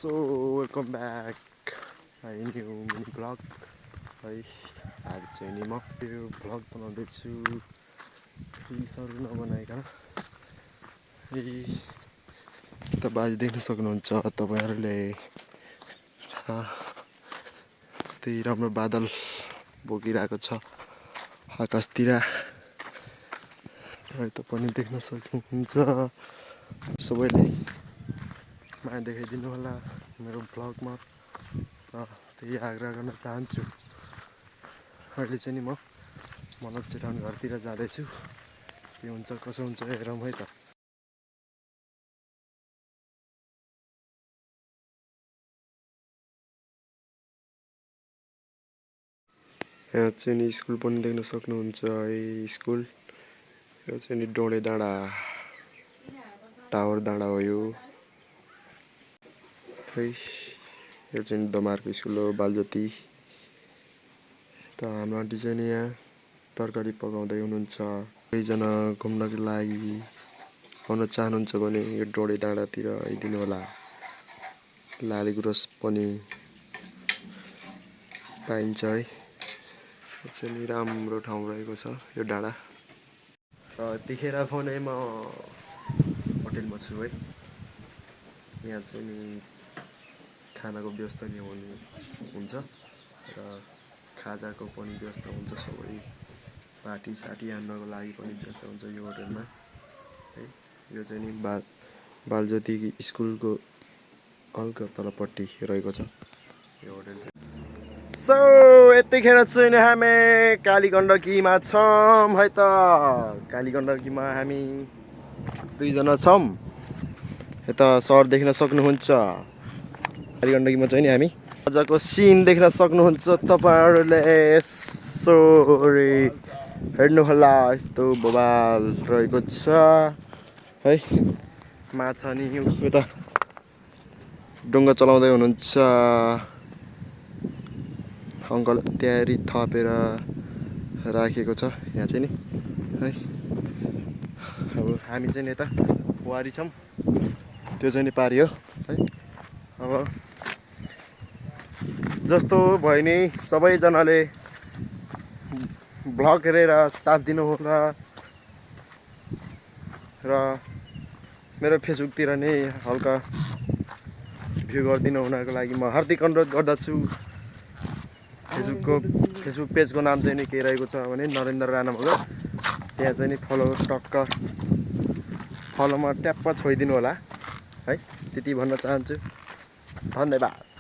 So welcome back my new mini vlog है आज चाहिँ नि म यो भ्लग बनाउँदैछु रिल्सहरू नबनाइकन त बाजी देख्न सक्नुहुन्छ तपाईहरुले त्यही राम्रो बादल बोकिरहेको छ आकाशतिर है तपाईले देख्न सक्नुहुन्छ सबैले माया देखाइदिनु होला मेरो भ्लगमा त्यही आग्रह गर्न चाहन्छु अहिले चाहिँ नि म मनोज चेटान घरतिर जाँदैछु के हुन्छ कसो हुन्छ हेरौँ है त यहाँ चाहिँ नि स्कुल पनि देख्न सक्नुहुन्छ है स्कुल यो चाहिँ नि डोडे डाँडा टावर डाँडा हो यो है यो चाहिँ दमारको स्कुल हो बालज्योति त हाम्रो आन्टी चाहिँ नि यहाँ तरकारी पकाउँदै हुनुहुन्छ कहीजना घुम्नको लागि आउन चाहनुहुन्छ भने यो डोडे डाँडातिर आइदिनु होला लाली गुराँस पनि पाइन्छ है चाहिँ नि राम्रो ठाउँ रहेको छ यो डाँडा र यतिखेर भने म होटेलमा छु है यहाँ चाहिँ नि खानाको व्यवस्था नि हुन्छ र खाजाको पनि व्यवस्था हुन्छ सबै पार्टी साटी हान्नको लागि पनि व्यवस्था हुन्छ यो होटेलमा है यो चाहिँ नि बालज्योति स्कुलको हल्का तलपट्टि रहेको छ यो होटेल चाहिँ सो यतिखेर चाहिँ नि हामी कालीगण्डकीमा छौँ है त कालीगण्डकीमा हामी दुईजना छौँ यता सहर देख्न सक्नुहुन्छ कालीगण्डकीमा चाहिँ नि हामी आजको सिन देख्न सक्नुहुन्छ तपाईहरुले सरी हेर्नु होला यस्तो बवाल रहेको छ है माछा नि उता डुङ्गा चलाउँदै हुनुहुन्छ अङ्कल तयारी थपेर राखेको छ यहाँ चाहिँ नि है अब हामी चाहिँ यता वारी छौँ त्यो चाहिँ नि पारी हो है अब जस्तो भयो नि सबैजनाले भ्लग हेरेर साथ दिनु होला र मेरो फेसबुकतिर नै हल्का भ्यू गरिदिनु हुनको लागि म हार्दिक अनुरोध गर्दछु फेसबुक पेजको नाम चाहिँ नि के रहेको छ भने नरेन्द्र राणा मगर त्यहाँ चाहिँ नि फलोमा ट्याप्प छोइदिनु होला है त्यति भन्न चाहन्छु धन्यवाद।